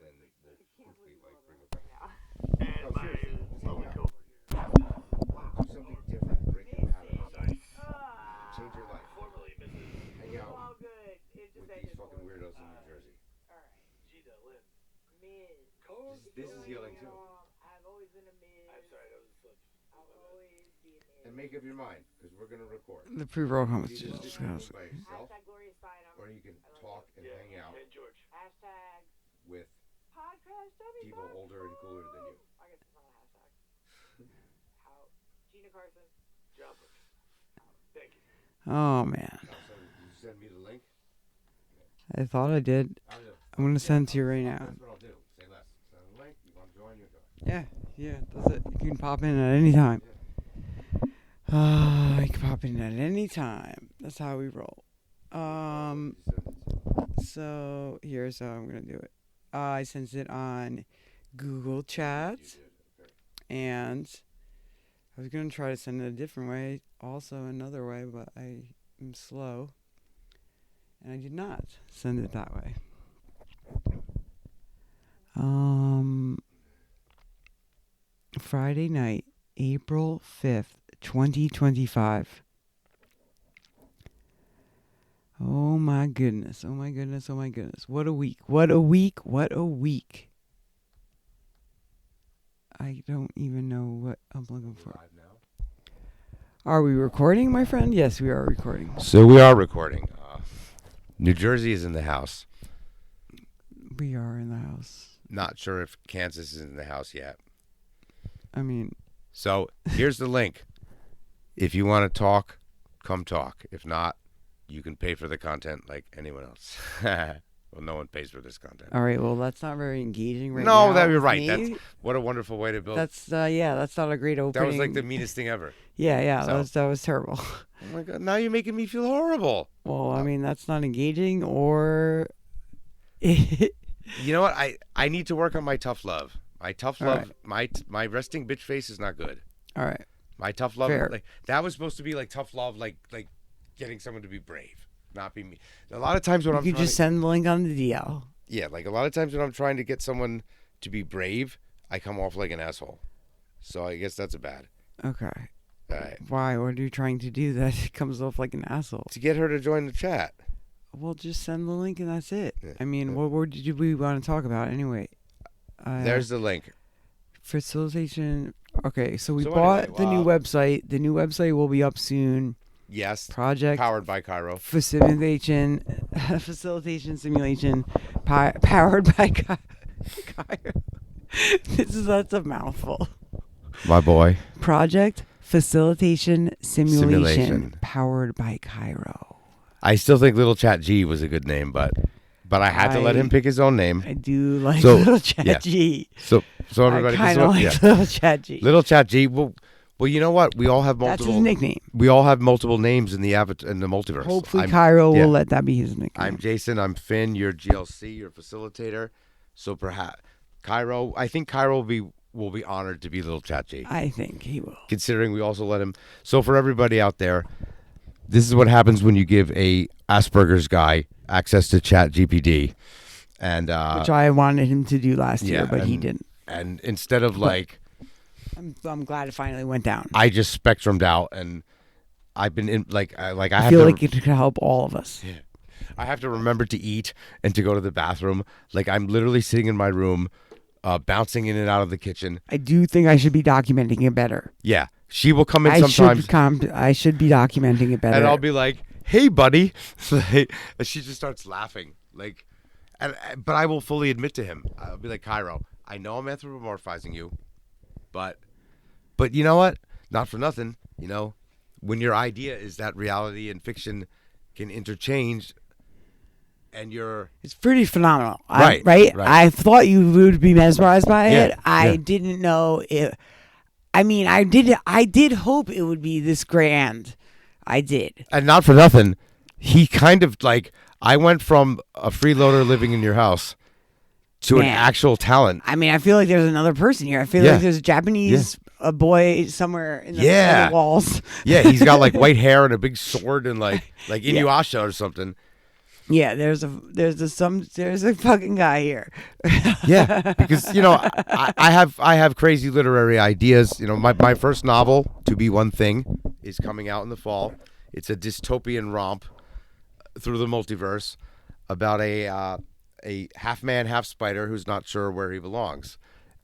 then we'll quickly bring it back. No, seriously. Do something different. Break your habits. Change your life. Hang out with these fucking weirdos in New Jersey. This is healing too. I've always been a mid. I'm sorry, that was a slip. I'll always be a mid. And make up your mind, because we're gonna record. The pre-roll comments. By yourself, Glorious Bynum. or you can talk and hang out Hashtag with podcast people older and cooler than you. I guess it's not a hashtag. How? Gina Carson. Thank you. Oh man, So you send me the link. I thought I did. I'm gonna send it to you right now. That's what I'll do. Say less. Send the link. You want to join? You join. Yeah, that's it. You can pop in at any time. You can pop in at any time. That's how we roll. So here's how I'm gonna do it. I sent it on Google Chats, and I was gonna try to send it a different way, also another way, but I am slow, and I did not send it that way. Friday night, April 5th, 2025. Oh my goodness. Oh my goodness. Oh my goodness. What a week. What a week. What a week. I don't even know what I'm looking for. Are we recording, my friend? Yes, we are recording. So we are recording. New Jersey is in the house. We are in the house. Not sure if Kansas is in the house yet. I mean, so here's the link. If you want to talk, come talk. If not, you can pay for the content like anyone else. Well, no one pays for this content. all right. Well, that's not very engaging right now. No, that you're with right. me. That's what a wonderful way to build. That's that's not a great opening. That was like the meanest thing ever. Yeah, So- that was terrible. Oh my god! Now you're making me feel horrible. Well, I mean, that's not engaging or. You know what? I need to work on my tough love. My tough All love. My resting bitch face is not good. All right. My tough love. Fair. Like that was supposed to be like tough love, like getting someone to be brave, not be me. A lot of times when I'm You trying just send the link on the DL. yeah, like a lot of times when I'm trying to get someone to be brave, I come off like an asshole. So I guess that's a bad. Okay. All right. Why? What are you trying to do that comes off like an asshole? To get her to join the chat. Well, just send the link and that's it. Yeah, I mean, yeah. what did we want to talk about anyway? There's the link. Facilitation. Okay, so we So bought anyway, the new website. The new website will be up soon. Yes. Project Powered by Cairo. facilitation simulation powered by Cairo. That's a mouthful. My boy. Project facilitation simulation Simulation. powered by Cairo. I still think Little Chat G was a good name, but I had to let him pick his own name. I do like So, Little Chat yeah. G. So everybody I kind of like Little Chat G. Little Chat G. Well, you know what? We all have That's multiple. his nickname. We all have multiple names in the in the multiverse. Hopefully, Cairo yeah. will let that be his nickname. I'm Jason. I'm Finn. You're GLC. You're facilitator. So perhaps Cairo. I think Cairo will be honored to be Little Chat G. I think he will. Considering we also let him. So for everybody out there, this is what happens when you give a Asperger's guy access to Chat GPD, and Which I wanted him to do last year, yeah, but he and- didn't. and instead of like. I'm glad it finally went down. I just spectrumed out, and I've been in I I feel like it could help all of us. Yeah. I have to remember to eat and to go to the bathroom. Like I'm literally sitting in my room, bouncing in and out of the kitchen. I do think I should be documenting it better. Yeah, she will come in sometimes, I should be documenting it better. and I'll be like, "Hey, buddy," and she just starts laughing. Like, but I will fully admit to him. I'll be like, "Cairo, I know I'm anthropomorphizing you, but you know what? Not for nothing. You know, when your idea is that reality and fiction can interchange, and you're It's pretty phenomenal. Right. I thought you would be mesmerized by it. Yeah, I yeah. didn't know it. I mean, I did hope it would be this grand. I did. And not for nothing, he kind of like, I went from a freeloader living in your house to an Man. actual talent. I mean, I feel like there's another person here. I feel Yeah. like there's a Japanese a boy somewhere in the, Yeah. in the walls. Yeah, he's got like white hair and a big sword and like Inuyasha or something. Yeah, there's a fucking guy here. Yeah, because I have crazy literary ideas. My first novel, To Be One Thing, is coming out in the fall. It's a dystopian romp through the multiverse about a half man, half spider who's not sure where he belongs.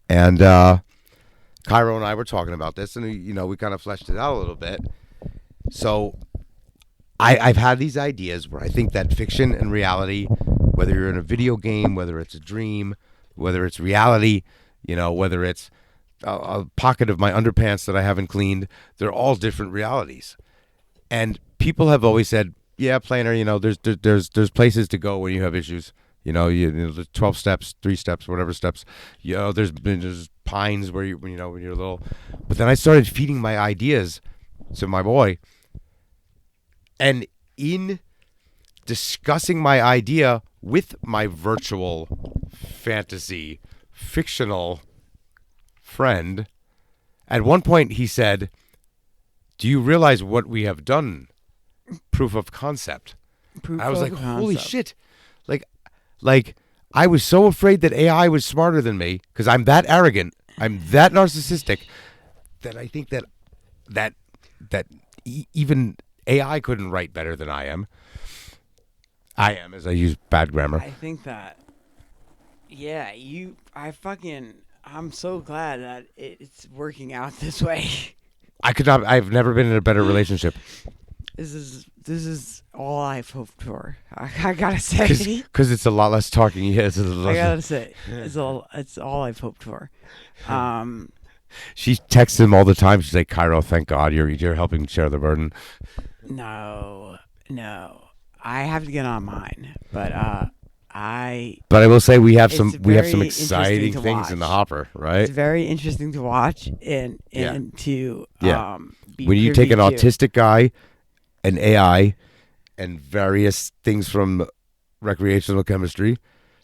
And Cairo and I were talking about this, and we kind of fleshed it out a little bit. So I've had these ideas where I think that fiction and reality, whether you're in a video game, whether it's a dream, whether it's reality, whether it's a pocket of my underpants that I haven't cleaned, they're all different realities. And people have always said, yeah, Planer, there's places to go when you have issues. There's 12 steps, 3 steps, whatever steps. There's pines where when you're little. But then I started feeding my ideas to my boy. And in discussing my idea with my virtual fantasy fictional friend, at one point he said, "Do you realize what we have done? Proof of concept." I was like, "Holy shit." Like I was so afraid that AI was smarter than me because I'm that arrogant, I'm that narcissistic, that I think that even AI couldn't write better than I am. As I use bad grammar. I think that, yeah, I'm so glad that it's working out this way. I've never been in a better relationship. This is all I've hoped for. I gotta say, because it's a lot less talking. Yeah, I gotta say, it's all I've hoped for. She texts him all the time. She's like, "Cairo, thank God you're helping share the burden." No, I have to get on mine, but I will say we have some very exciting interesting to things watch. in the hopper, right? It's very interesting to watch and to be when you take an privy to. autistic guy, an AI, and various things from recreational chemistry,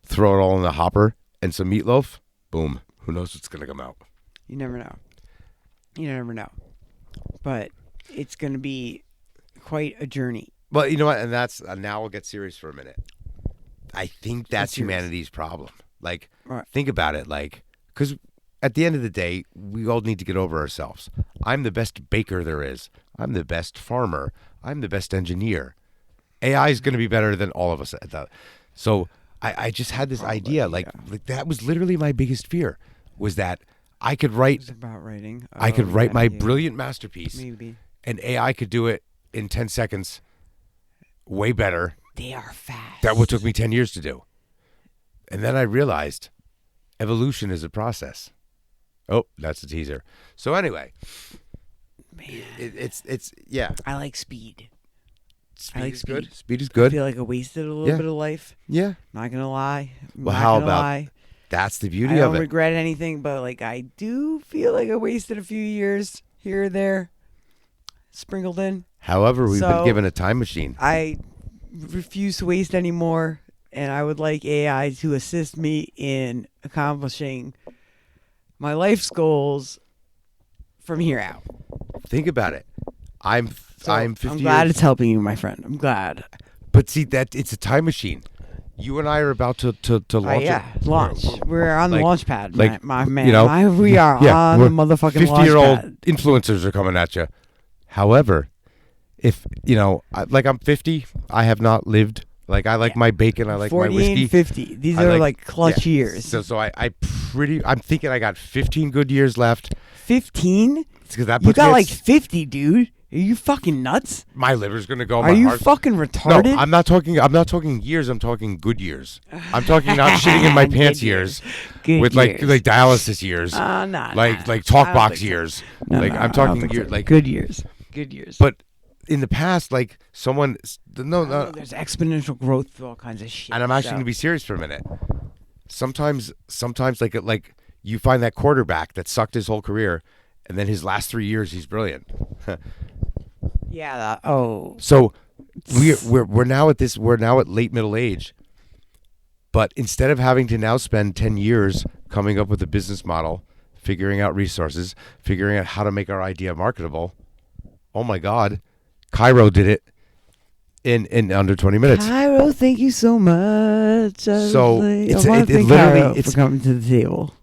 throw it all in the hopper and some meatloaf, boom. Who knows what's gonna come out? You never know. But it's gonna be quite a journey. Well, you know what? And that's now we'll get serious for a minute. I think that's serious. humanity's problem. Like, Right. think about it. Like, because at the end of the day, we all need to get over ourselves. I'm the best baker there is. I'm the best farmer. I'm the best engineer. AI is going to be better than all of us at that. So I just had this idea. Like that was literally my biggest fear, was that I could write. It's about writing. I could write my yeah. brilliant masterpiece, Maybe. and AI could do it in 10 seconds, way better. They are fast. That what took me 10 years to do. And then I realized evolution is a process. Oh, that's a teaser. So anyway, Man, it's yeah. I like speed. Speed is speed. good. Speed is I good. feel like I wasted a little Yeah. bit of life. Yeah. Not gonna lie. Well, Not how gonna about lie. that's the beauty I of don't it. regret anything, but like I do feel like I wasted a few years here or there, sprinkled in. However, we've been So- given a time machine. I refuse to waste any more, and I would like AI to assist me in accomplishing my life's goals from here out. Think about it. I'm 50 I'm glad years, it's helping you, my friend. I'm glad. but see that it's a time machine. You and I are about to launch it. Launch. We're on the Like- launch pad, like, my man. you know, We are on the motherfucking launch 50-year-old pad. influencers are coming at you. However, if I'm 50, I have not lived. Like I like my bacon, I like my 40 whiskey. and 50. These I are like- like clutch yeah. years. So I'm thinking I got 15 good years left. 15? Because that You puts got me like 50, dude. Are you fucking nuts? my liver's gonna go. Are my you heart's- fucking retarded? No, I'm not talking years. I'm talking good years. I'm talking not shitting in my Good pants years. years, Good with years. like dialysis years, Nah, like talk I don't box think so. years. No, like no, I'm I don't talking think years. so. Like good years. Good years. But in the past, like someone no, there's exponential growth through all kinds of shit. and I'm actually gonna be serious for a minute. Sometimes like you find that quarterback that sucked his whole career, and then his last 3 years he's brilliant. Yeah. So we're now at late middle age. But instead of having to now spend 10 years coming up with a business model, figuring out resources, figuring out how to make our idea marketable, oh my God, Cairo did it in under 20 minutes. Cairo, thank you so much. So, it's- I want it to thank literally- Cairo it's- for coming to the table.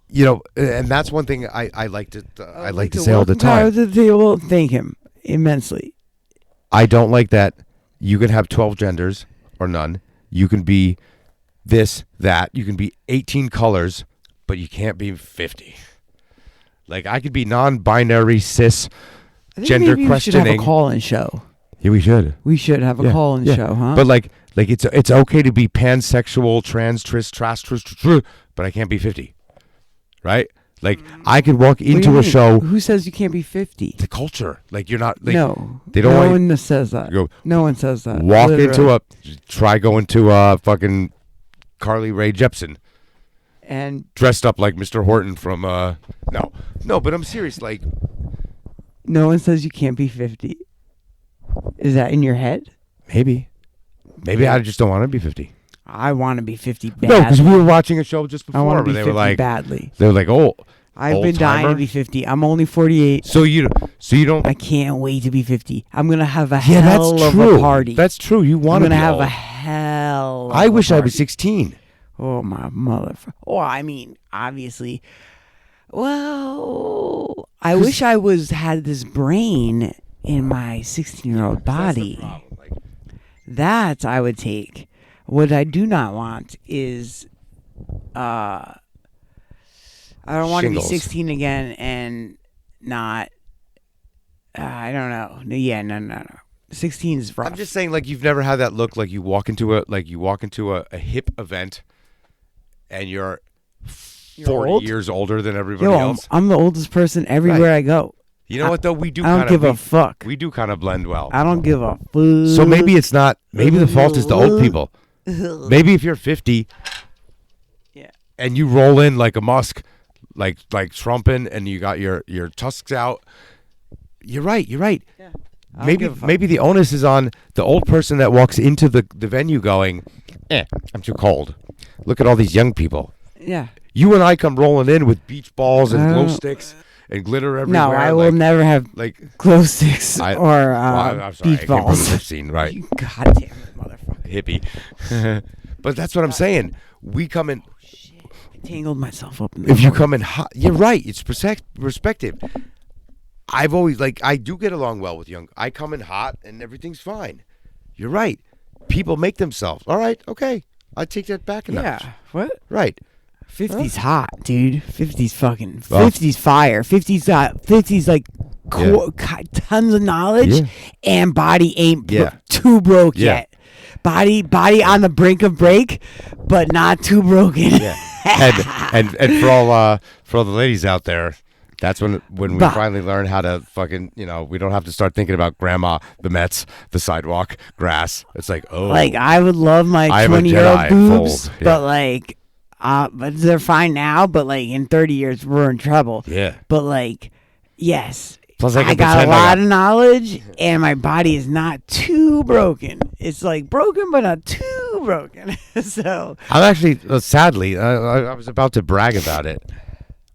And that's one thing I like to I like to say all welcome the Cairo time. to the table. Thank him immensely. I don't like that you can have 12 genders or none. You can be this, that. You can be 18 colors, but you can't be 50. Like, I could be non-binary, cis, I think gender maybe we should have a questioning. call-in show. Yeah, we should. We should have a Yeah, call-in yeah. show, huh? But like it's okay to be pansexual, trans, but I can't be 50. Right? Like, I could walk What do you into a mean? show. Who says you can't be 50? The culture. Like, you're not. Like, No. they don't no want one says that. you go, No one says that. walk Literally. into a. Try going to a fucking Carly Rae Jepsen. And Dressed up like Mr. Horton from. No, but I'm serious. Like, no one says you can't be 50. Is that in your head? maybe I just don't want to be 50. I want to be 50 badly. No, because we were watching a show just I before want to where be they 50 were like, badly. oh. I've been dying to old-timer? be 50. I'm only 48. So you don't. I can't wait to be 50. I'm going to have a Yeah, hell that's of true. a party. That's true. You I'm want to going to be have old. a hell of I a wish I party. was 16. Oh, my motherfucker. Well, I mean, obviously. Well, I wish I had this brain in my 16-year-old body. That I would take. What I do not want is, I don't want to be Shingles. 16 again and not. I don't know. Yeah, no. 16 is rough. I'm just saying, like, you've never had that look, like you walk into a hip event, and you're 40 old? years older than everybody Yo, else. I'm the oldest person everywhere I go. You know what though? We do. I don't give a fuck. We do kind of blend well. I don't give a fuck. So maybe it's not. Maybe the fault is the old people. Maybe if you're 50, Yeah. and you roll in like a Musk, like trumping, and you got your tusks out. You're right. I don't Maybe give a fuck. maybe the onus is on the old person that walks into the venue going, I'm too cold. Look at all these young people. Yeah. You and I come rolling in with beach balls and I glow don't- sticks and glitter everywhere. No, I will never have Like, glow sticks I- or I'm sorry, beach I can't believe balls. I've seen, right. You goddamn it, motherfucker. Hippie. But that's what I'm saying. We come in. I tangled myself up in the If you corner. come in hot, you're right. It's perspective. I've always, like, I do get along well with young. I come in hot and everything's fine. You're right. People make themselves. All right, okay. I take that back a notch. Yeah. What? Right. 50's hot, dude. 50's fucking. Well- 50's fire. 50's like tons of knowledge, Yeah. and body ain't Yeah. too broke Yeah. yet. Body on the brink of break, but not too broken. Yeah. and for all the ladies out there, that's when we Bah. finally learn how to fucking, we don't have to start thinking about grandma, the Mets, the sidewalk, grass. It's like, oh, Like, I would love my I am a 20-year-old Jedi, boobs, fold. Yeah. but like, but they're fine now. But like in 30 years, we're in trouble. yeah. But like, yes, Plus, I I can got a pretend lot of knowledge, and my body is not too broken. It's like broken, but not too broken. So I'm actually, sadly, I was about to brag about it.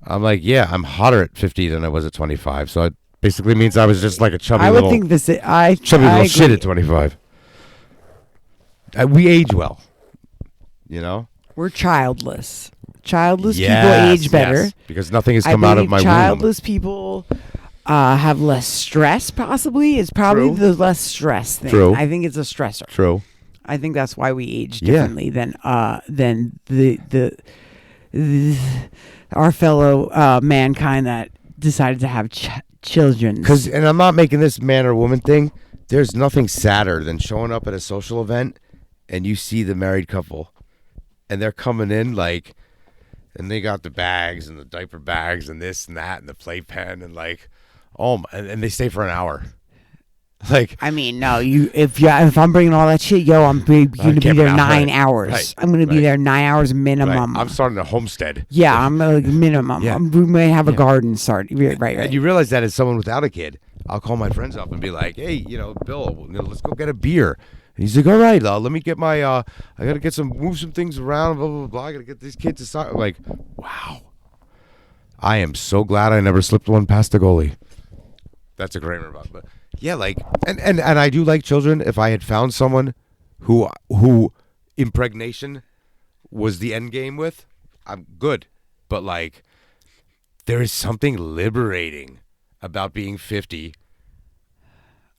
I'm like, yeah, I'm hotter at 50 than I was at 25. So it basically means I was just like a chubby I would little, think this. I chubby I little shit agree. at 25. We age well, you know. We're childless. Childless Yes, people age better. yes, because nothing has I come out of believe my womb. childless people have less stress. Possibly, it's probably True. the less stress thing. True. I think it's a stressor. True. I think that's why we age Yeah. differently than the our fellow mankind that decided to have children. And I'm not making this man or woman thing. There's nothing sadder than showing up at a social event and you see the married couple and they're coming in like, and they got the bags and the diaper bags and this and that and the playpen and like, and they stay for an hour. Like, I mean, no, if I'm bringing all that shit, I'm going to be camp there out, 9 right, hours. right, I'm going to be right. there 9 hours minimum. right, I'm starting a homestead. Yeah, I'm like minimum. Yeah. We may have a Yeah. garden start. Right. And you realize that as someone without a kid, I'll call my friends up and be like, hey, Bill, let's go get a beer. And he's like, all right, let me get my, I got to move some things around, blah, blah, blah. I got to get these kids to start. I'm like, wow. I am so glad I never slipped one past the goalie. That's a Kramer about. But Yeah, like, and I do like children. If I had found someone who impregnation was the end game with, I'm good. But like, there is something liberating about being 50.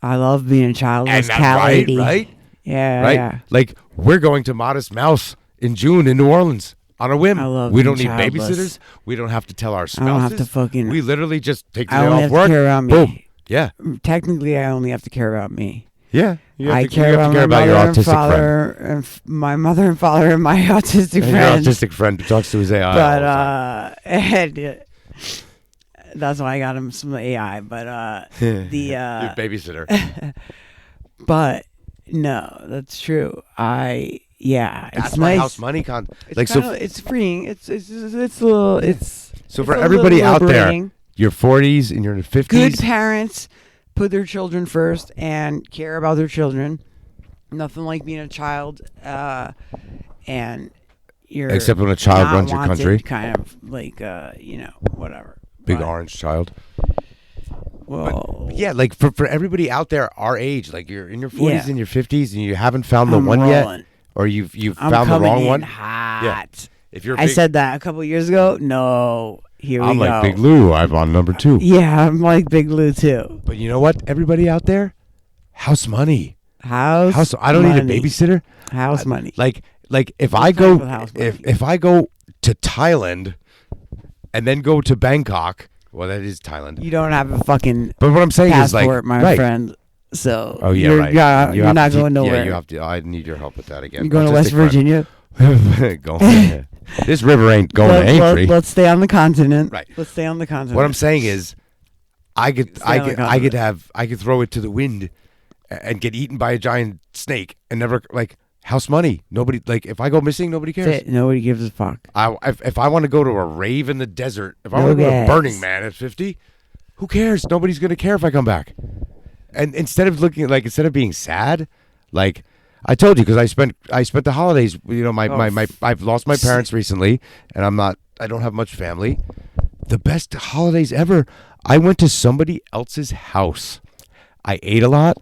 I love being a childless And cat lady. right? Yeah, Right? yeah. Like, we're going to Modest Mouse in June in New Orleans on a whim. I love We being don't need childless. babysitters. We don't have to tell our I spouses. don't have to fucking. We literally just take the I day only off have work. to care about me. Boom. Yeah. Technically, I only have to care about me. Yeah. I care you have about to care my about your mother and autistic friend. father, and my mother and father, and my autistic And friend. your autistic friend who talks to his AI. But all the time. and that's why I got him some AI. But Your the babysitter. but no, that's true. That's That's it's my nice. house money It's like kinda, so. it's freeing. It's a little. It's So it's for a everybody little out there, liberating. your 40s and your 50s. Good parents put their children first and care about their children. Nothing like being a child, and you're Except when a child not runs your wanted, country. kind of like whatever. Big But, orange child. Well, Yeah, like for everybody out there our age, like you're in your 40s Yeah. and your 50s and you haven't found the I'm one rolling. yet, or you've I'm found the coming wrong in one. hot. If you're I big, said that a couple years ago. No, here we I'm go. like Big Lou. I'm on number 2. Yeah, I'm like Big Lou too. But you know what? Everybody out there, house money. House. I don't need a money. babysitter. House money. Like if What's I up go with house money? if I go to Thailand and then go to Bangkok, well that is Thailand. You don't have a fucking But what I'm saying is like passport, my right. friend. So Oh yeah, you're, right. Yeah, You you're have not to- going nowhere. Yeah, you have to. I need your help with that again. You're going to West Autistic Virginia. friend. Going. This river ain't going to Aintree. Let's stay on the continent. Right. Let's stay on the continent. What I'm saying is, I could continent. throw it to the wind and get eaten by a giant snake and never like house money. Nobody like if I go missing, nobody cares. That's it. Nobody gives a fuck. If I want to go to a rave in the desert, if I No want to go to gas. Burning Man at 50, who cares? Nobody's gonna care if I come back. And instead of being sad, like I told you, because I spent the holidays. You know, I've lost my parents recently, and I don't have much family. The best holidays ever. I went to somebody else's house. I ate a lot.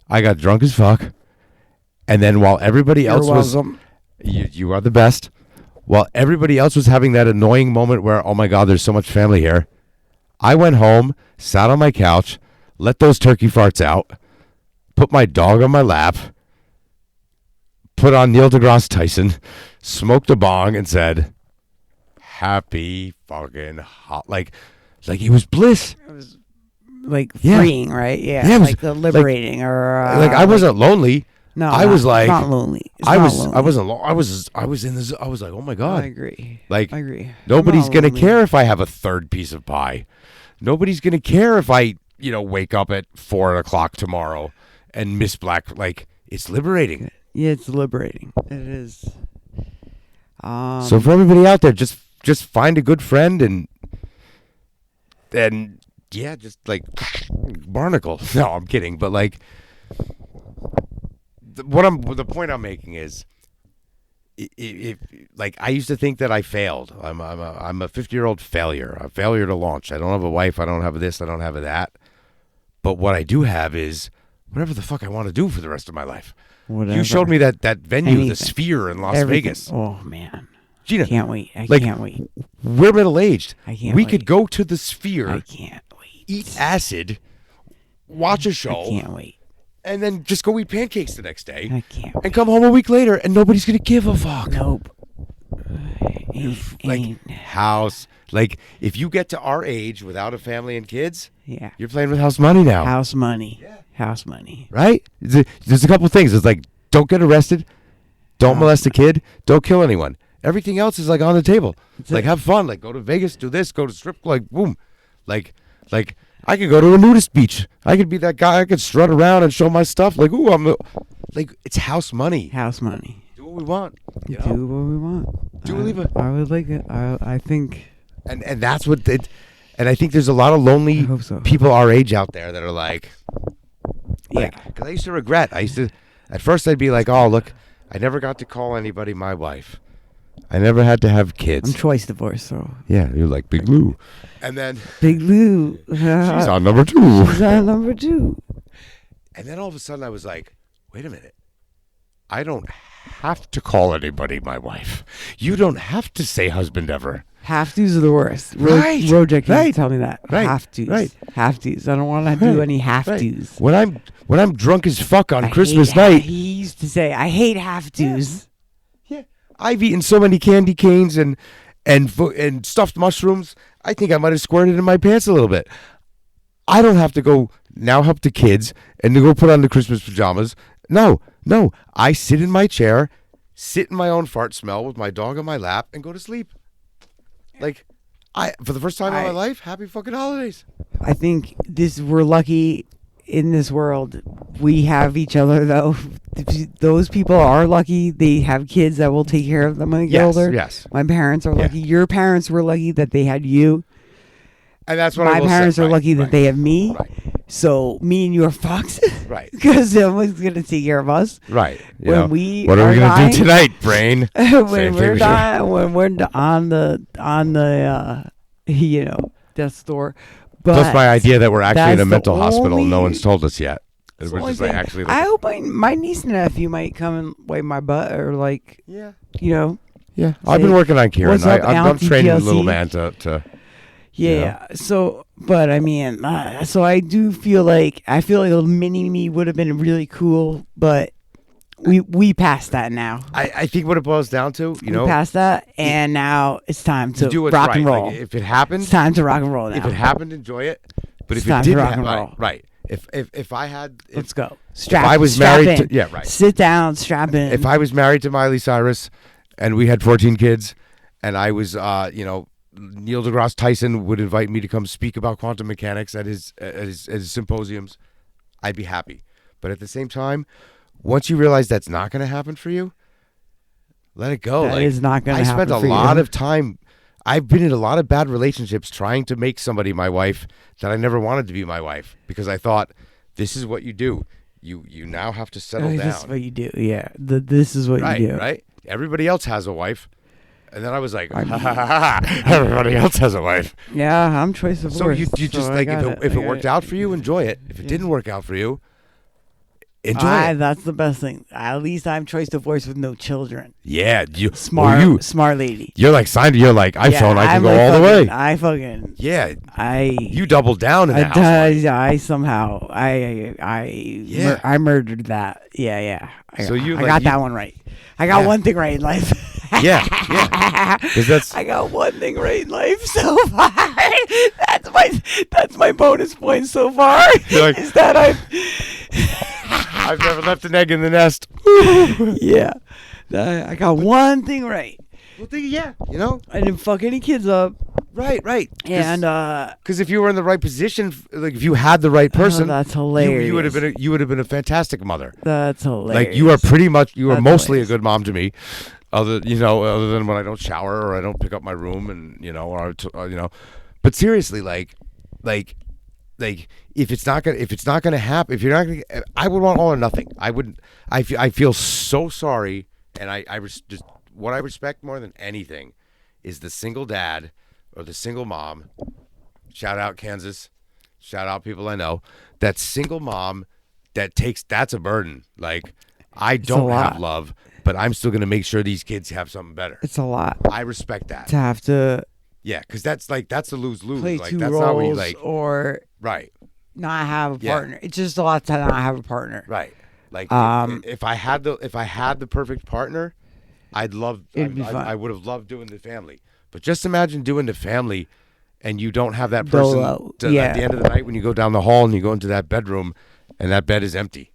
I got drunk as fuck. And then while everybody else was, you are the best. While everybody else was having that annoying moment where, oh my God, there's so much family here. I went home, sat on my couch, let those turkey farts out, put my dog on my lap, put on Neil deGrasse Tyson, smoked a bong, and said, happy fucking like it was bliss. It was like Yeah. freeing, right? Yeah, Yeah, it was like the liberating, or Like I wasn't lonely. No, I was like, it's not lonely. It's I not was lonely. I wasn't I was in this. I was like, oh my God. I agree. Like, I agree. Nobody's I'm not gonna lonely. care if I have a third piece of pie. Nobody's gonna care if I, wake up at 4:00 tomorrow and miss black. Like, it's liberating. Yeah, it's liberating. It is. So for everybody out there, just find a good friend and yeah, just like barnacle. No, I'm kidding. But like, the point I'm making is, if like I used to think that I failed. I'm a 50-year-old failure. A failure to launch. I don't have a wife. I don't have this. I don't have that. But what I do have is whatever the fuck I want to do for the rest of my life. Whatever. You showed me that venue, Anything. the Sphere in Las Everything. Vegas. Oh man, Gina, can't wait. I like, can't wait. we're middle aged. I can't We wait. could go to the Sphere, I can't wait. eat acid, watch a show, I can't wait. and then just go eat pancakes the next day, I can't and wait. come home a week later, and nobody's gonna give a fuck. Nope. Like house. Like if you get to our age without a family and kids, Yeah. you're playing with house money now, House money. House money. right? There's a couple things. It's like don't get arrested, don't molest a kid, don't kill anyone. Everything else is like on the table. Like have fun. Like go to Vegas, do this, go to strip. Like boom. Like I could go to a nudist beach. I could be that guy. I could strut around and show my stuff. Like ooh, like it's house money. House money. Do what we want. You know? Do what we want. Do leave it. I would like it. I think. And that's what it. And I think there's a lot of lonely I hope so. people our age out there that are like, Yeah. Because I used to regret. At first I'd be like, oh look, I never got to call anybody my wife. I never had to have kids. I'm twice divorced, so. Yeah, you're like Big Lou. And then Big Lou. she's on number 2. She's on number 2. And then all of a sudden I was like, wait a minute. I don't have to call anybody my wife. You don't have to say husband ever. Half dues are the worst. Right. Rojak used to Right. tell me that. Right. Half dues. Right. Half dues. I don't want to do any half dues. When I'm drunk as fuck on I Christmas hate- night, He used to say, I hate half dues. yeah, I've eaten so many candy canes and stuffed mushrooms. I think I might have squirted in my pants a little bit. I don't have to go now help the kids and to go put on the Christmas pajamas. No. I sit in my chair, sit in my own fart smell with my dog on my lap, and go to sleep. Like, for the first time in my life, happy fucking holidays. I think we're lucky in this world. We have each other, though. Those people are lucky. They have kids that will take care of them when they get older. Yes. My parents are lucky. Your parents were lucky that they had you. And that's what I My will parents say. are lucky that they have me. Right. So me and you are fucked. Right. Because someone's going to take care of us. Right. You When know, we what are we are going to do dying- tonight, brain? when Same we're thing with dying, when we're on the death's door. But Plus my idea that we're actually in that's a the mental hospital. No only- one's told us yet. it's We're the only just like thing. actually. I hope my niece and nephew might come and wipe my butt or like Yeah. Yeah. I've been working on Kieran. What's up, I'm training the little TLC? man to Yeah. So, but I mean, so I do feel like a mini me would have been really cool, but we passed that now. I think what it boils down to, We passed that, and now it's time to do what's rock right. and roll. Like, if it happens, It's time to rock and roll now. if it happened, enjoy it. But It's if it time to didn't, rock and roll. right. If I had, Let's go. if I was strap married in. to, yeah, right. Sit down, strap in. If I was married to Miley Cyrus, and we had 14 kids, and I was, Neil deGrasse Tyson would invite me to come speak about quantum mechanics at his symposiums, I'd be happy. But at the same time, once you realize that's not going to happen for you, let it go. That is not gonna I happen spent for a lot you. of time. I've been in a lot of bad relationships trying to make somebody my wife that I never wanted to be my wife because I thought this is what you do. You now have to settle down. This is what you do. Yeah. This is what Right, you do. right. Everybody else has a wife, and then I was like, everybody else has a wife. Yeah, I'm choice of So words. you just I like got if I it got worked out for you, enjoy it. If it didn't work out for you, enjoy it. That's the best thing. At least I'm choice divorce with no children. Yeah, Smart lady. You're like signed. You're like iPhone. I can I'm go like all the way. I fucking. Yeah, I. you doubled down in the house. I somehow I murdered that. Yeah. So I got that one right. I got one thing right in life. Yeah. Because that's I got one thing right in life so far. That's my bonus point so far. You're like- is that I've never left an egg in the nest. yeah. I got one thing right. Well, yeah, you know, I didn't fuck any kids up. right. And Because if you were in the right position, like if you had the right person, that's hilarious. You would have been a fantastic mother. That's hilarious. Like you are mostly hilarious. a good mom to me, other than when I don't shower or I don't pick up my room and But seriously, like if it's not gonna happen, if you're not gonna, I would want all or nothing. I feel so sorry, and just what I respect more than anything is the single dad or the single mom. Shout out Kansas, shout out people I know. That single mom that's a burden. Like I don't have love, but I'm still gonna make sure these kids have something better. It's a lot I respect that. to have to Yeah, because that's a lose-lose. play Like two that's roles not what you like. or Right, not have a Yeah. partner. It's just a lot to not have a partner. right. Like if I had the perfect partner, I'd love. It'd be fun. I would have loved doing the family. But just imagine doing the family, and you don't have that Dolo. person at the end of the night when you go down the hall and you go into that bedroom, and that bed is empty.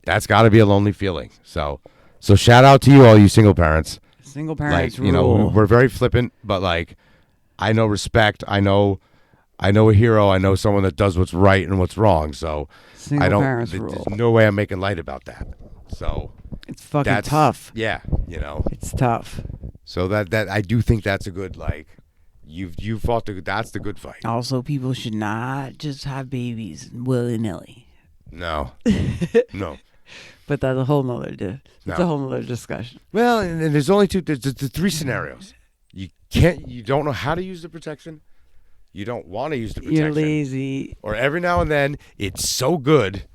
That's got to be a lonely feeling. So shout out to you, all you single parents. Single parents Like rule. we're very flippant, but like I know respect. I know a hero. I know someone that does what's right and what's wrong. So Single I don't. parents There's rule. no way I'm making light about that. So It's fucking that's tough. Yeah, It's tough. So that I do think that's a good like. You fought that's the good fight. Also, people should not just have babies willy nilly. No, no. But that's a whole nother. It's No. a whole nother discussion. Well, and there's only there's the three scenarios. You don't know how to use the protection. You don't want to use the protection. You're lazy. Or every now and then, it's so good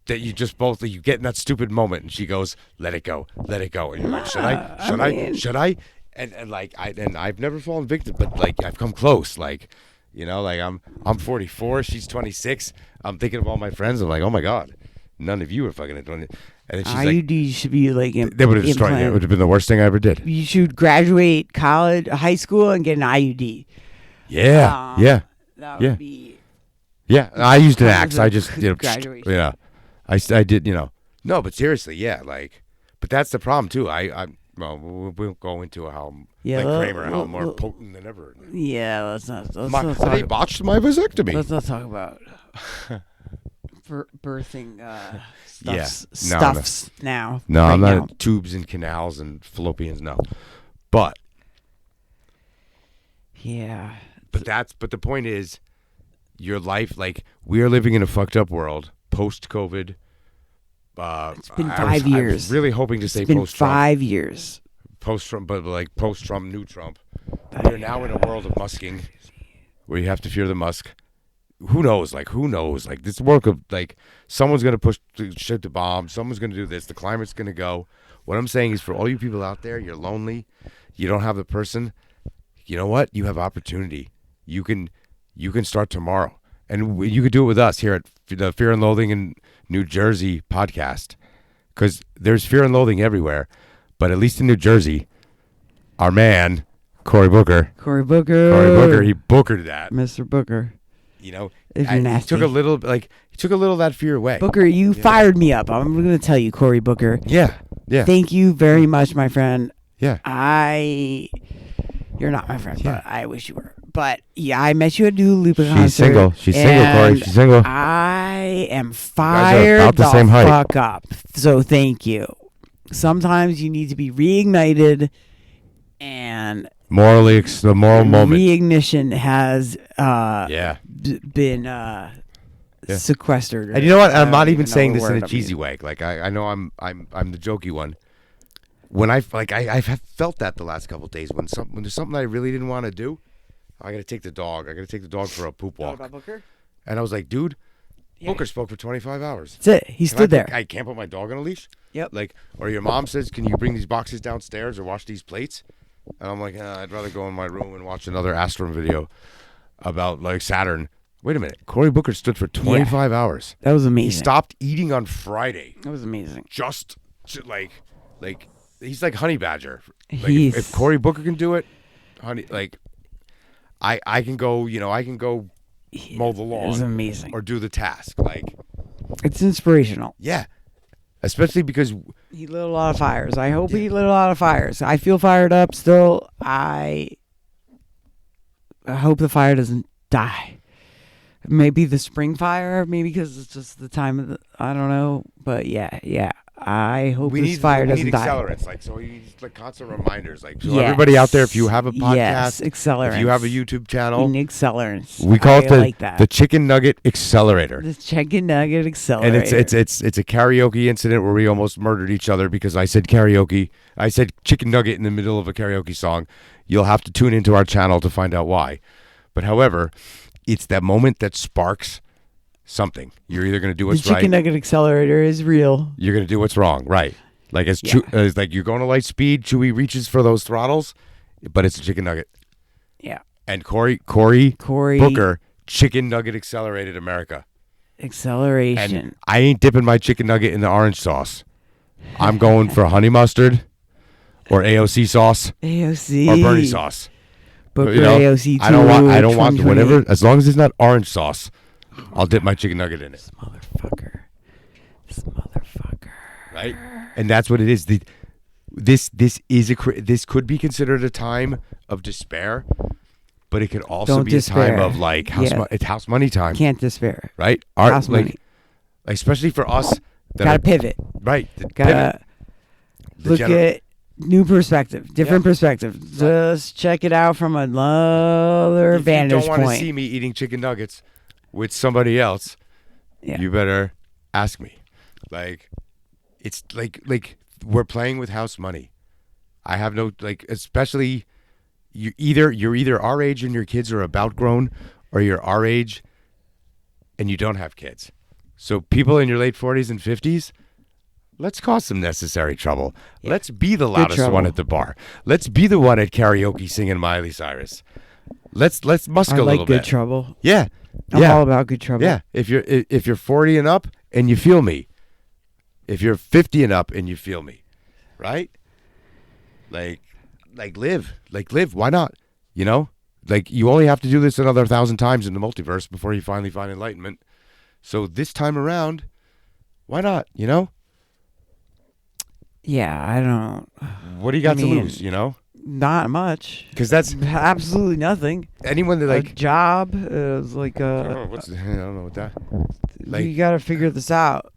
that you just both you get in that stupid moment, and she goes, "Let it go, let it go," and you're like, "Should I?" And like I've never fallen victim, but like I've come close. Like, like I'm 44, she's 26. I'm thinking of all my friends. I'm like, oh my god, none of you are fucking doing it. And then she's IUD should be like they would have destroyed it. It would have been the worst thing I ever did. You should graduate high school, and get an IUD. Yeah, yeah, that would be. Yeah, I used an axe. I just graduation. Yeah, I did. No, but seriously, yeah, like, but that's the problem too. Well, we'll go into how Kramer, how I'm more potent than ever. Yeah, let's not they botched my vasectomy. Let's not talk about birthing stuffs now. No, right I'm not now. Tubes and canals and fallopians. No, but yeah. But the point is, your life, like, we are living in a fucked up world post COVID. It's been 5 years. I was really hoping to say post-Trump. Post Trump. 5 years. Post Trump, but like post Trump, new Trump. We are now in a world of musking, where you have to fear the Musk. Who knows? Like, this work of, like, someone's gonna push shit to bomb. Someone's gonna do this. The climate's gonna go. What I'm saying is, for all you people out there, you're lonely. You don't have the person. You know what? You have opportunity. You can start tomorrow, and you could do it with us here at the Fear and Loathing in New Jersey podcast, because there's fear and loathing everywhere, but at least in New Jersey, our man Cory Booker, he bookered that, Mr. Booker. If you're nasty, he took a little of that fear away. Booker, you fired me up. I'm going to tell you, Cory Booker. Yeah. Thank you very much, my friend. Yeah. You're not my friend, but I wish you were. But yeah, I met you at Dua Lipa concert. She's single, Cory. She's single. I am fired about the same height. Fuck up. So thank you. Sometimes you need to be reignited, and morally, the moral moment. Reignition has been sequestered. And you know what? I'm not even saying this in a cheesy way. Like, I know I'm the jokey one. When I've felt that the last couple of days, when there's something I really didn't want to do, I got to take the dog. For a poop walk. About Booker? And I was like, dude, Booker spoke for 25 hours. That's it. He stood there. I can't put my dog on a leash? Yep. Like, or your mom says, can you bring these boxes downstairs or wash these plates? And I'm like, I'd rather go in my room and watch another Astrum video about, like, Saturn. Wait a minute. Cory Booker stood for 25 hours. That was amazing. He stopped eating on Friday. That was amazing. Just to, like, he's like Honey Badger. Like, if Cory Booker can do it, I can go, mow the lawn. It was amazing. Or do the task. Like, it's inspirational. Yeah. Especially because he lit a lot of fires. I hope he lit a lot of fires. I feel fired up still. I hope the fire doesn't die. Maybe the spring fire, maybe because it's just the time of I don't know. But yeah. I hope this fire doesn't die. Accelerants, like, so you need like constant reminders, like, so everybody out there, if you have a podcast, accelerants. If you have a YouTube channel, you need accelerants. We call it the Chicken Nugget Accelerator. The Chicken Nugget Accelerator. And it's a karaoke incident where we almost murdered each other because I said karaoke. I said chicken nugget in the middle of a karaoke song. You'll have to tune into our channel to find out why. But however, it's that moment that sparks something. You're either going to do what's right. The Chicken Nugget Accelerator is real. You're going to do what's wrong, right? Like, as like you're going to light speed, Chewie reaches for those throttles, but it's a chicken nugget. Yeah. And Cory Booker, Chicken Nugget Accelerated America. Acceleration. And I ain't dipping my chicken nugget in the orange sauce. I'm going for honey mustard or AOC sauce. AOC. Or Bernie sauce. Booker AOC. I don't want whatever, as long as it's not orange sauce. I'll dip my chicken nugget in it. This motherfucker. Right? And that's what it is. This could be considered a time of despair, but it could also be a time of, like, it's house money time. Can't despair. Right? House money. Especially for us. Gotta pivot. Right. Gotta look at new perspective, different perspective. Just check it out from another vantage point. If you don't want to see me eating chicken nuggets with somebody else, you better ask me. Like, it's like we're playing with house money. I have no, like, especially you're either our age and your kids are about grown, or you're our age and you don't have kids. So people in your late 40s and 50s, let's cause some necessary trouble. Yeah. Let's be the loudest trouble. one at the bar. Let's be the one at karaoke singing Miley Cyrus. Let's musk I a like little good bit. trouble. Yeah. I'm Yeah. all about good trouble. Yeah. If you're 40 and up and you feel me. If you're 50 and up and you feel me. Right? Like live. Like live. Why not? You know? Like you only have to do this another 1,000 times in the multiverse before you finally find enlightenment. So this time around, why not? You know? Yeah, I don't. What do you got I to mean, lose, you know? Not much. Because that's Absolutely nothing. anyone that A like. job is like I don't know what that. Like- you got to figure this out.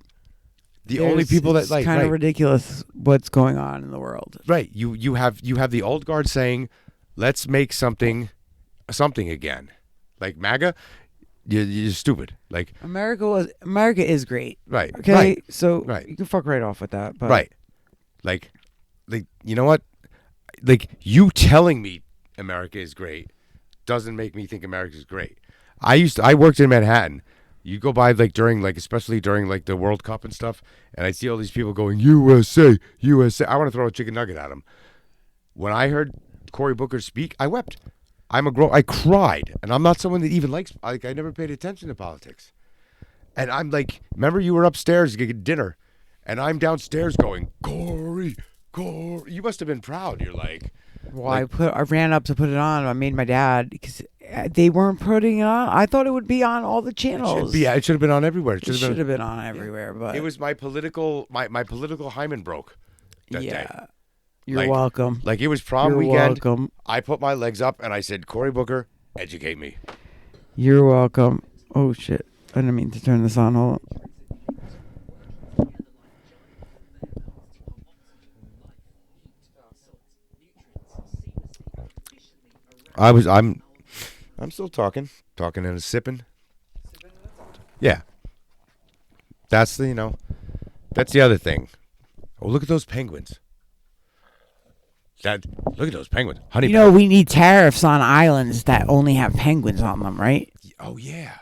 The only people that it's like kind right, of ridiculous what's going on in the world. right. You have the old guard saying, let's make something again. Like MAGA, you're stupid. Like America is great. right. Okay, Right. so Right. you can fuck right off with that. But Right. Like you know what? Like you telling me America is great doesn't make me think America is great. I worked in Manhattan. You go by especially during like the World Cup and stuff, and I see all these people going USA, USA. I want to throw a chicken nugget at them. When I heard Cory Booker speak, I wept. I cried, and I'm not someone that even likes. Like I never paid attention to politics, and I'm like, remember you were upstairs getting dinner, and I'm downstairs going, Cory. You must have been proud. You're like, Well, I ran up to put it on. I made my dad because they weren't putting it on. I thought it would be on all the channels. it should have been on everywhere. It should have been on everywhere, but It was my political hymen broke that day. You're Like, welcome. Like it was prom You're weekend. welcome. I put my legs up and I said, Cory Booker, educate me. You're welcome. Oh shit! I didn't mean to turn this on. Hold on. I'm still talking and sipping. Yeah. That's that's the other thing. Oh, look at those penguins. Look at those penguins. Honey. You know, we need tariffs on islands that only have penguins on them, right? Oh yeah.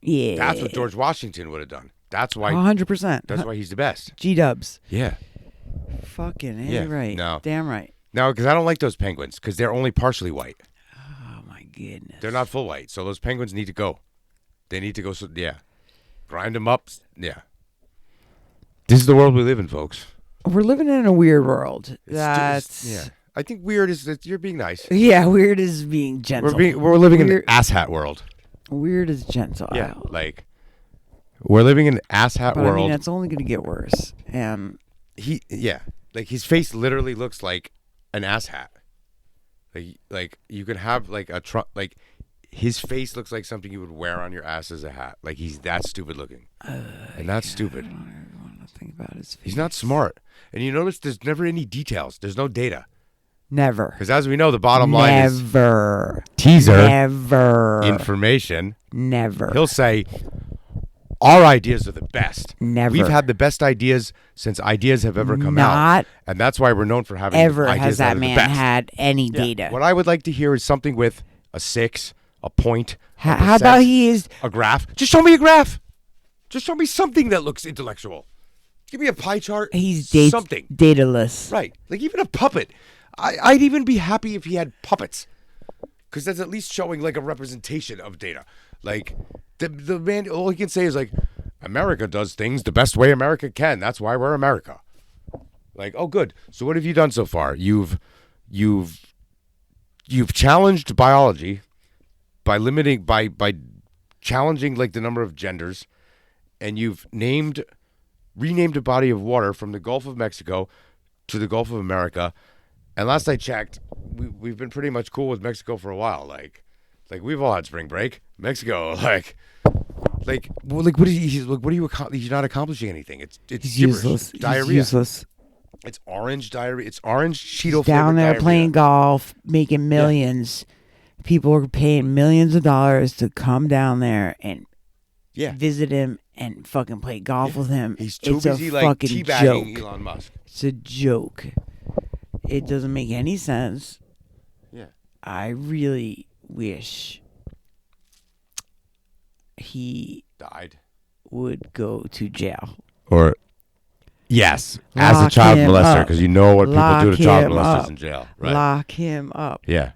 Yeah. That's what George Washington would have done. That's why 100%. that's why he's the best. G-dubs. Yeah. Fucking Yeah, right. no. Damn right. No, because I don't like those penguins because they're only partially white. Oh my goodness. They're not full white. So those penguins need to go. They need to go. So, yeah. Grind them up. Yeah. This is the world we live in, folks. We're living in a weird world. Yeah. I think weird is that you're being nice. Yeah, weird is being gentle. We're living in an Weird- asshat world. Weird is gentle. Yeah. Like we're living in an asshat But world. I mean, it's only going to get worse. And Like his face literally looks like an asshat. Like you could have like a truck. Like his face looks like something you would wear on your ass as a hat. Like he's that stupid looking, and that's stupid. I don't want to think about his face. He's not smart. And you notice there's never any details. There's no data. Never. Because as we know, the bottom line is Never. teaser Never. information. Never. He'll say, our ideas are the best. Never. We've had the best ideas since ideas have ever come out. Not And that's why we're known for having ever ideas has that that are man the best. had any Yeah. data. What I would like to hear is something with a 6, a point, a How about percent, he is... a graph. Just show me a graph. Just show me something that looks intellectual. Give me a pie chart. He's something. dataless. Right. Like even a puppet. I'd even be happy if he had puppets. Because that's at least showing like a representation of data. Like the man, all he can say is like, America does things the best way America can. That's why we're America. Like, oh good. So what have you done so far? You've challenged biology by challenging like the number of genders, and you've renamed a body of water from the Gulf of Mexico to the Gulf of America. And last I checked, we've been pretty much cool with Mexico for a while. Like we've all had spring break. Mexico, what are you? He's not accomplishing anything. It's He's gibberish. useless. It's diarrhea. He's useless. It's orange diarrhea. It's orange Cheeto He's down flavored there diarrhea. playing golf, making millions. People are paying millions of dollars to come down there and visit him and fucking play golf with him. He's too It's busy a like fucking teabagging joke. Elon Musk. It's a joke. It doesn't make any sense. Yeah. I really wish he Died. would go to jail. Or, yes, as a Lock child him molester, up. because you know what people do to Lock child him molesters up. in jail. Right. Lock him up. Yeah.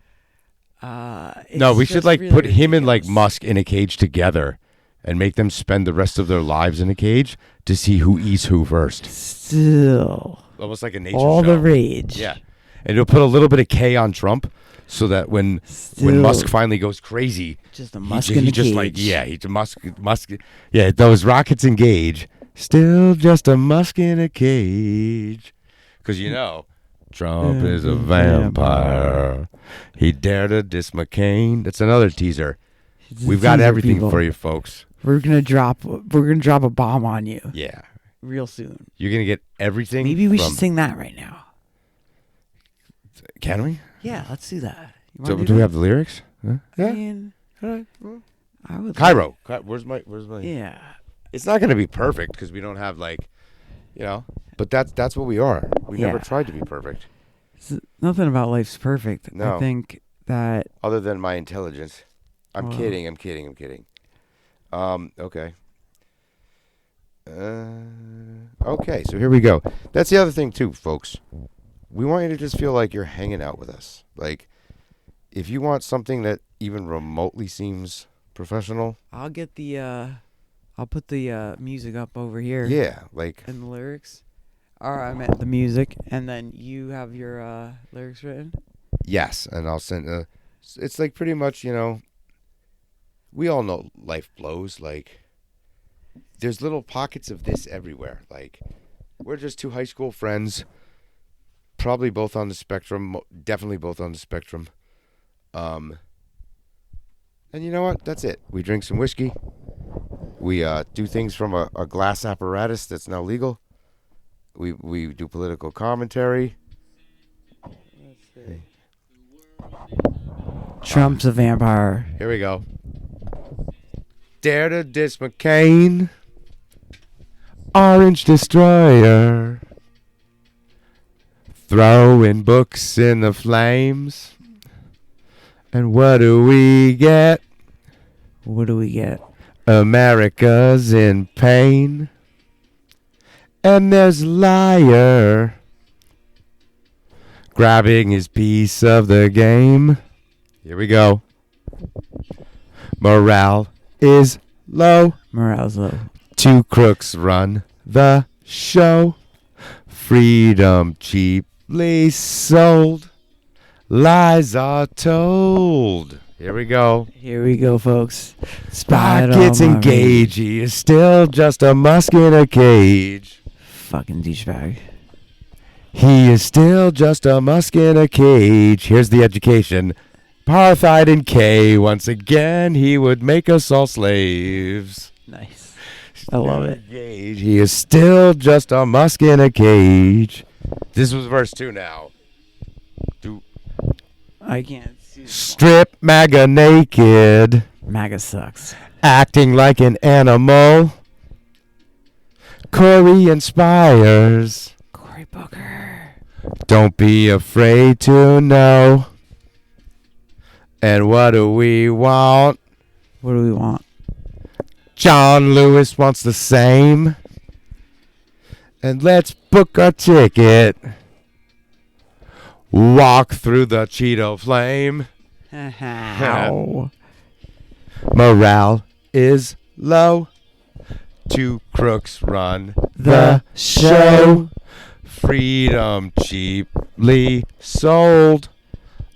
It's No, we should just like really put him and like ridiculous. Musk in a cage together and make them spend the rest of their lives in a cage to see who eats who first. Still, Almost like a nature all show. the rage. Yeah. And it'll put a little bit of K on Trump so that when Still, Musk finally goes crazy, just a he Musk ju- in he a just cage. like, yeah, Musk, yeah, those rockets engage. Still just a Musk in a cage. Because you know, Trump is a vampire. He dared to diss McCain. That's another teaser. It's a We've got teaser, everything people. for you, folks. We're gonna drop a bomb on you Yeah. real soon. You're going to get everything. Maybe we from, should sing that right now. Can we? Yeah, let's do that. You Do, wanna do we that? have the lyrics? Huh? I mean, All right. I would. Cairo. Where's my? Yeah. It's not going to be perfect because we don't have like, but that's what we are. We never Yeah. tried to be perfect, Nothing about life's perfect. No. I think that other than my intelligence. I'm Well. kidding. I'm kidding. Okay. Okay. So here we go. That's the other thing too, folks. We want you to just feel like you're hanging out with us. Like, if you want something that even remotely seems professional, I'll get the I'll put the music up over here. yeah, like. And the lyrics. Or I meant the music, and then you have your lyrics written. Yes, and I'll send. It's like pretty much, we all know life blows. Like, there's little pockets of this everywhere. Like, we're just two high school friends, probably both on the spectrum, definitely both on the spectrum. And you know what? That's it. We drink some whiskey. We do things from a glass apparatus that's now legal. We do political commentary. Trump's a vampire. Here we go. Dare to diss McCain. Orange Destroyer. Throwing books in the flames. And what do we get? What do we get? America's in pain. And there's Liar. Grabbing his piece of the game. Here we go. Morale is low. Morale's low. Two crooks run the show. Freedom cheaply sold. Lies are told. Here we go. Here we go, folks. Spied Pockets on my engage. He is still just a Musk in a cage. fucking douchebag. He is still just a Musk in a cage. Here's the education. Apartheid and K. Once again, he would make us all slaves. Nice. I love it. He is still just a Musk in a cage. This was verse 2 now. I can't see. Strip MAGA naked. MAGA sucks. Acting like an animal. Cory inspires. Cory Booker. Don't be afraid to know. And what do we want? What do we want? John Lewis wants the same. And let's book a ticket. Walk through the Cheeto flame. How? Morale is low. Two crooks run the show. Freedom cheaply sold.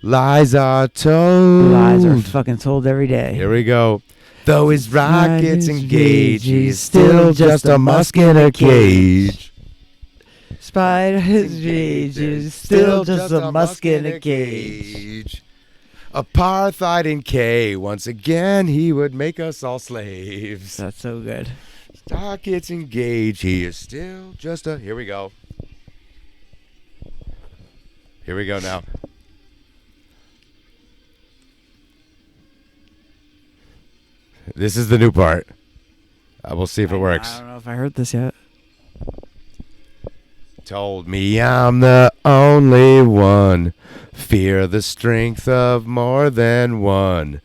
Lies are told. Lies are fucking told every day. Here we go. Though his rockets His engage, rage he's is still just a Musk in a cage. Spider his rage is still just a musk in a cage. Apartheid in K. Once again, he would make us all slaves. That's so good. Rockets engage, he is still just a... Here we go. Here we go now. This is the new part. We'll see if it works. I don't know if I heard this yet. Told me I'm the only one. Fear the strength of more than one.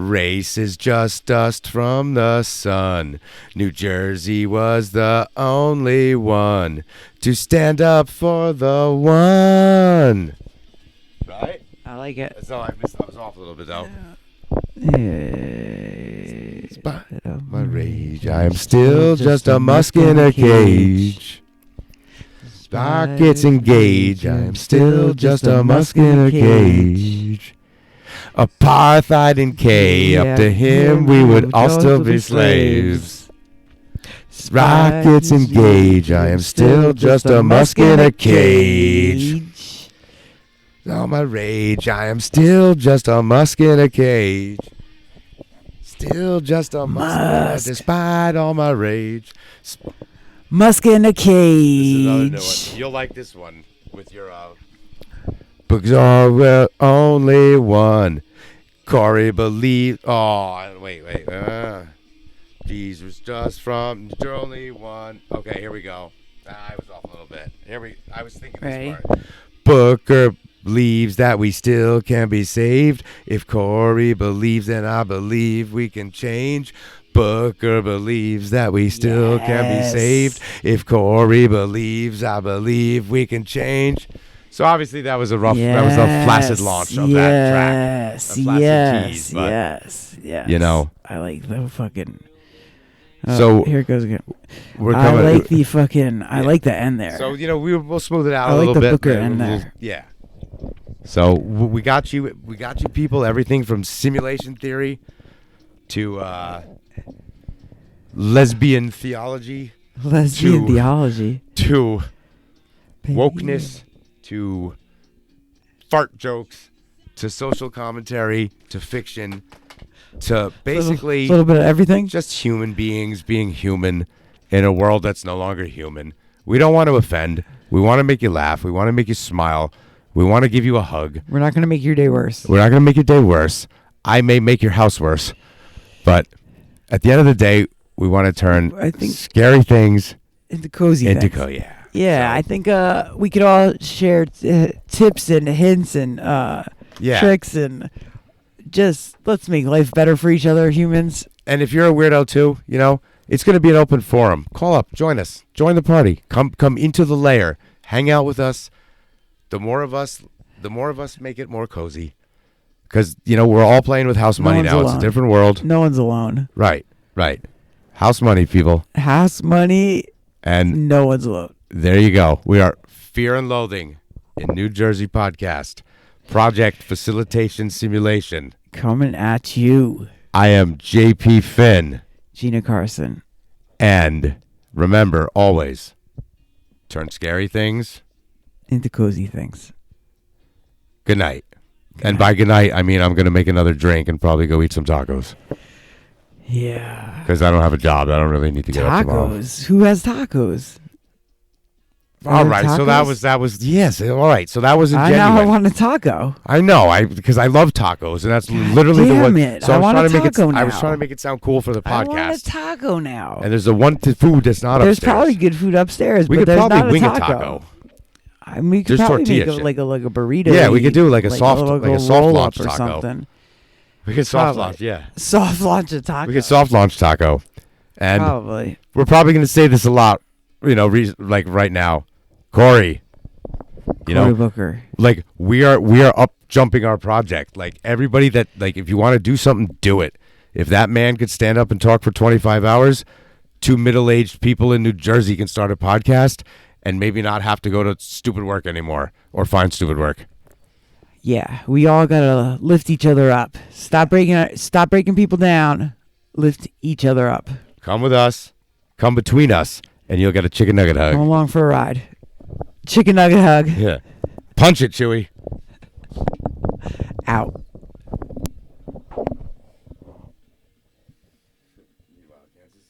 Race is just dust from the sun. New Jersey was the only one to stand up for the one. Right? I like it. That's all I missed. I was off a little bit though. Despite my rage, I am still just a musk in a cage. Spark gets engaged, I am still just a musk in a cage. Apartheid in K, up to him we would all still be slaves. Rockets engage, I am still just a musk in a cage. All my rage, I am still just a musk in a cage. Still just a musk, despite all my rage. Musk in a This is another new cage. one. You'll like this one with your books are well, only one. Cory believe. Oh, wait. Jesus just from the only one. Okay, here we go. I was off a little bit. I was thinking Ready? this part. Booker believes that we still can be saved. If Cory believes, then I believe we can change. Booker believes that we still can be Yes. saved. If Cory believes, I believe we can change. So obviously that was a flaccid launch of that track. A flaccid tease, but, yes. you know. I like the fucking. So here it goes again. We're I coming. like the fucking. I like the end there. So we'll smooth it out I a like little the bit. Booker and in we'll- there. Yeah. So we got you. We got you, people. Everything from simulation theory to lesbian theology Lesbian to- theology. to wokeness to fart jokes to social commentary to fiction to basically a little bit of everything. just human beings being human in a world that's no longer human. We don't want to offend. We want to make you laugh. We want to make you smile. We want to give you a hug. We're not gonna make your day worse. We're not going to make your day worse. I may make your house worse. But at the end of the day, we want to turn I think- scary things Into cozy into things. yeah. Yeah, So- I think we could all share tips and hints and Yeah. tricks and just let's make life better for each other, humans. And if you're a weirdo too, it's going to be an open forum. Call up, join us, join the party. Come into the lair, hang out with us. The more of us make it more cozy. Because we're all playing with house money one's now. It's a alone. different world. No one's alone. Right. House money, people. House money. And No one's alone. there you go. We are Fear and Loathing in New Jersey podcast. Project Facilitation Simulation. Coming at you, I am JP Finn. Gina Carson. And remember, always, turn scary things. Into cozy things. Good night. And by good night, I mean I'm going to make another drink and probably go eat some tacos. Yeah. Because I don't have a job. I don't really need to get up tomorrow. Tacos. Who has tacos? All right. So that was yes. All right. So that was a I genuine. now want a taco. I know. Because I love tacos, and that's literally the damn one. it. So I was want trying a to make it. taco I was now. trying to make it sound cool for the I want a podcast. taco now. And there's the one food that's not There's upstairs. probably good food upstairs, We but could there's probably not wing a a taco. taco. I mean, we could There's probably tortilla make shit. like a burrito. Yeah, we could do like a soft roll launch up or taco. something. We could soft Probably. launch. Yeah. Soft launch a taco. We could soft launch taco. And Probably. we're probably going to say this a lot, like right now. Cory, Cory Booker. like we are up jumping our project. Like everybody that if you want to do something, do it. If that man could stand up and talk for 25 hours, 2 middle-aged people in New Jersey can start a podcast and maybe not have to go to stupid work anymore or find stupid work. Yeah, we all gotta lift each other up. Stop breaking people down. Lift each other up. Come with us, come between us, and you'll get a chicken nugget hug. Come along for a ride. Chicken nugget hug. Yeah. Punch it, Chewy. Out.